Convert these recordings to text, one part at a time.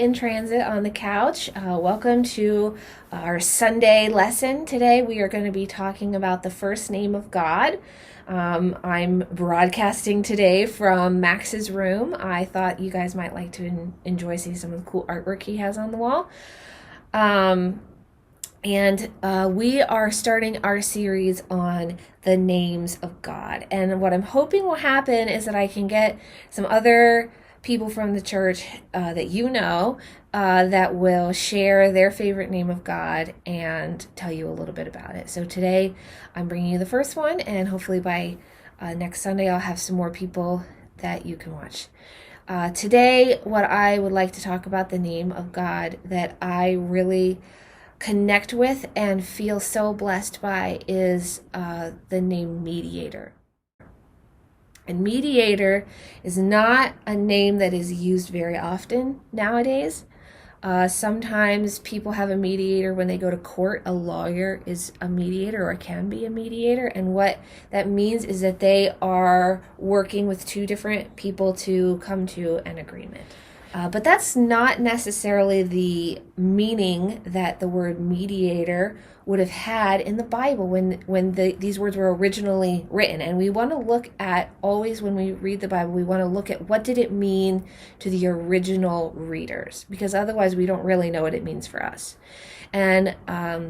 Intransit on the couch. Welcome to our Sunday lesson. Today we are going to be talking about the first name of God. I'm broadcasting today from Max's room. I thought you guys might like to enjoy seeing some of the cool artwork he has on the wall. We are starting our series on the names of God. And what I'm hoping will happen is that I can get some other people from the church that you know that will share their favorite name of God and tell you a little bit about it. So today I'm bringing you the first one, and hopefully by next Sunday I'll have some more people that you can watch. Today, what I would like to talk about the name of God that I really connect with and feel so blessed by is the name Mediator. And Mediator is not a name that is used very often nowadays. Sometimes people have a mediator when they go to court. A lawyer is a mediator or can be a mediator. And what that means is that they are working with two different people to come to an agreement. But that's not necessarily the meaning that the word mediator would have had in the Bible when these words were originally written. And we want to look at, always when we read the Bible, we want to look at what did it mean to the original readers, because otherwise we don't really know what it means for us. And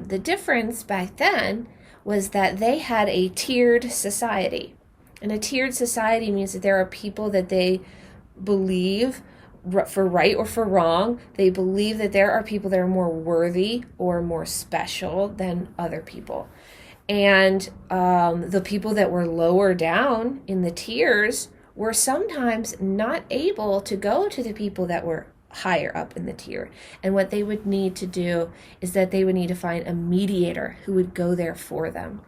the difference back then was that they had a tiered society. And a tiered society means that there are people that they believe, for right or for wrong, they believe that there are people that are more worthy or more special than other people. And the people that were lower down in the tiers were sometimes not able to go to the people that were higher up in the tier. And what they would need to do is that they would need to find a mediator who would go there for them.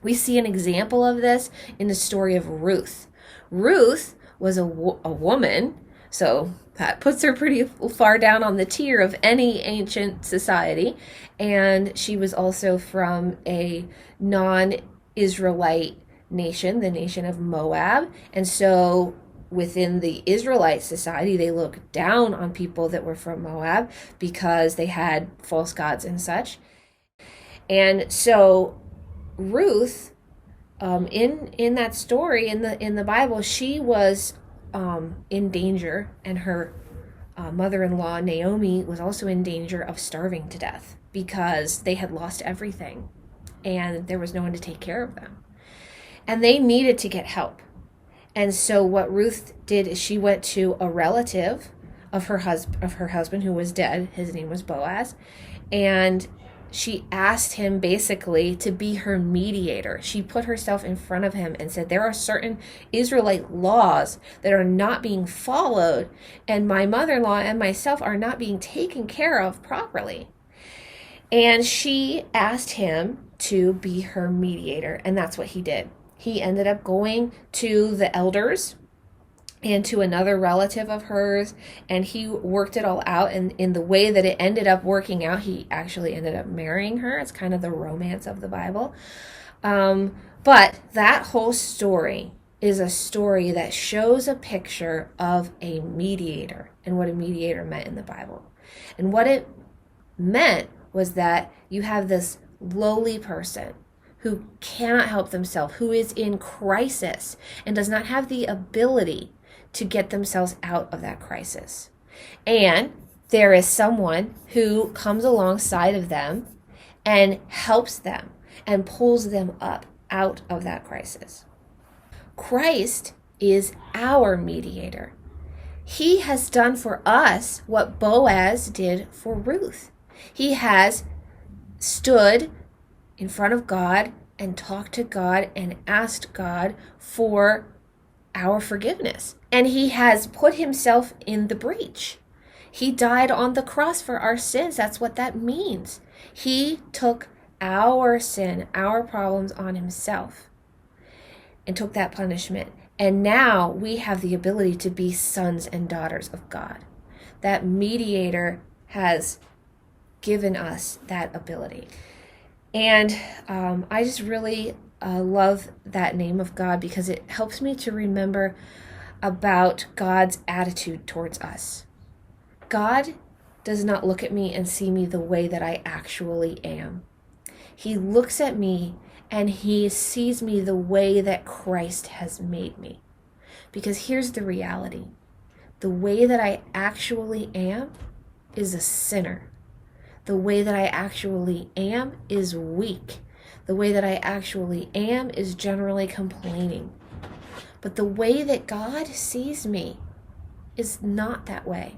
We see an example of this in the story of Ruth. Ruth was a woman, so that puts her pretty far down on the tier of any ancient society. And she was also from a non-Israelite nation, the nation of Moab. And so within the Israelite society, they looked down on people that were from Moab because they had false gods and such. And so Ruth, in that story in the Bible, she was in danger, and her mother-in-law Naomi was also in danger of starving to death because they had lost everything and there was no one to take care of them, and they needed to get help. And so what Ruth did is she went to a relative of her husband who was dead. His name was Boaz, and she asked him basically to be her mediator. She put herself in front of him and said, there are certain Israelite laws that are not being followed, and my mother-in-law and myself are not being taken care of properly. And she asked him to be her mediator, and that's what he did. He ended up going to the elders and to another relative of hers, and he worked it all out. And in the way that it ended up working out, he actually ended up marrying her. It's kind of the romance of the Bible. But that whole story is a story that shows a picture of a mediator and what a mediator meant in the Bible. And what it meant was that you have this lowly person who cannot help themselves, who is in crisis and does not have the ability to get themselves out of that crisis. And there is someone who comes alongside of them and helps them and pulls them up out of that crisis. Christ is our mediator. He has done for us what Boaz did for Ruth. He has stood in front of God and talked to God and asked God for our forgiveness. And he has put himself in the breach. He died on the cross for our sins. That's what that means. He took our sin, our problems on himself and took that punishment. And now we have the ability to be sons and daughters of God. That mediator has given us that ability. And I just really love that name of God because it helps me to remember about God's attitude towards us. God does not look at me and see me the way that I actually am. He looks at me and he sees me the way that Christ has made me. Because here's the reality. The way that I actually am is a sinner. The way that I actually am is weak. The way that I actually am is generally complaining. But the way that God sees me is not that way.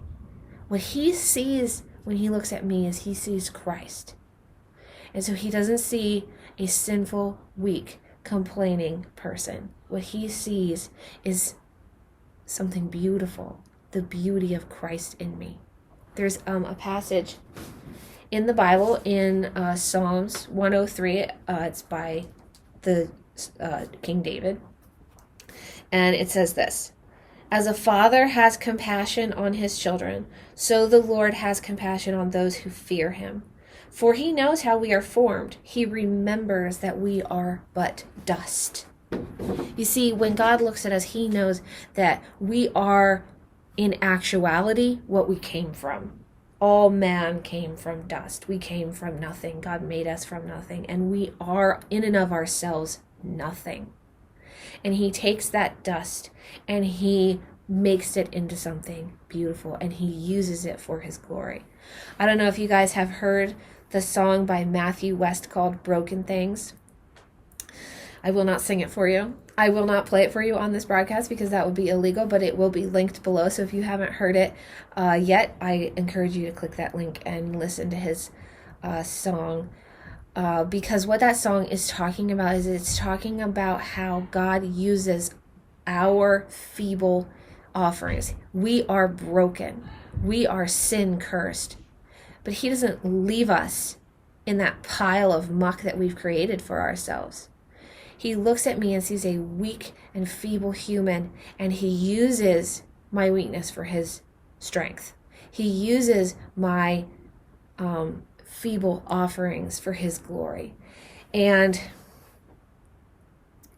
What he sees when he looks at me is he sees Christ. And so he doesn't see a sinful, weak, complaining person. What he sees is something beautiful, the beauty of Christ in me. There's a passage in the Bible in Psalms 103. It's by the King David. And it says this: "As a father has compassion on his children, so the Lord has compassion on those who fear him. For he knows how we are formed. He remembers that we are but dust." You see, when God looks at us, he knows that we are, in actuality, what we came from. All man came from dust. We came from nothing. God made us from nothing. And we are, in and of ourselves, nothing. And he takes that dust and he makes it into something beautiful, and he uses it for his glory. I don't know if you guys have heard the song by Matthew West called Broken Things. I will not sing it for you. I will not play it for you on this broadcast because that would be illegal, but it will be linked below. So if you haven't heard it yet, I encourage you to click that link and listen to his song. Because what that song is talking about is it's talking about how God uses our feeble offerings. We are broken. We are sin cursed. But he doesn't leave us in that pile of muck that we've created for ourselves. He looks at me and sees a weak and feeble human, and he uses my weakness for his strength. He uses my feeble offerings for his glory. And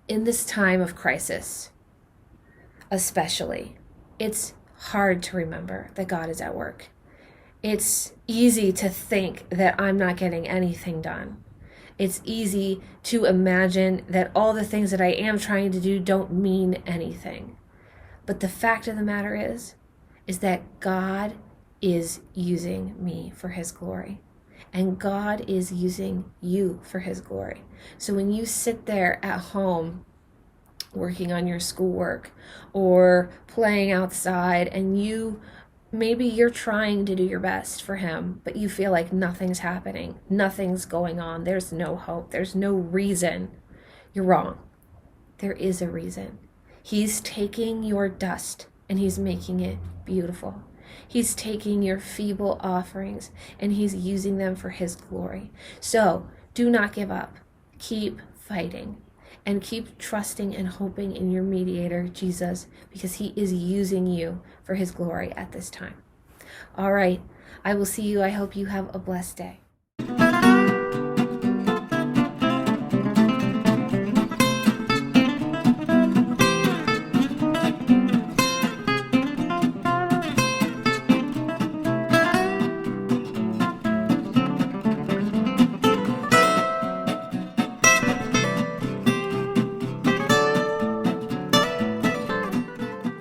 in this time of crisis, especially, it's hard to remember that God is at work. It's easy to think that I'm not getting anything done. It's easy to imagine that all the things that I am trying to do don't mean anything. But the fact of the matter is that God is using me for his glory. And God is using you for his glory. So when you sit there at home working on your schoolwork or playing outside, and maybe you're trying to do your best for him, but you feel like nothing's happening, nothing's going on, there's no hope, there's no reason, you're wrong. There is a reason. He's taking your dust and he's making it beautiful. He's taking your feeble offerings and he's using them for his glory. So do not give up. Keep fighting. And keep trusting and hoping in your mediator, Jesus, because he is using you for his glory at this time. All right. I will see you. I hope you have a blessed day.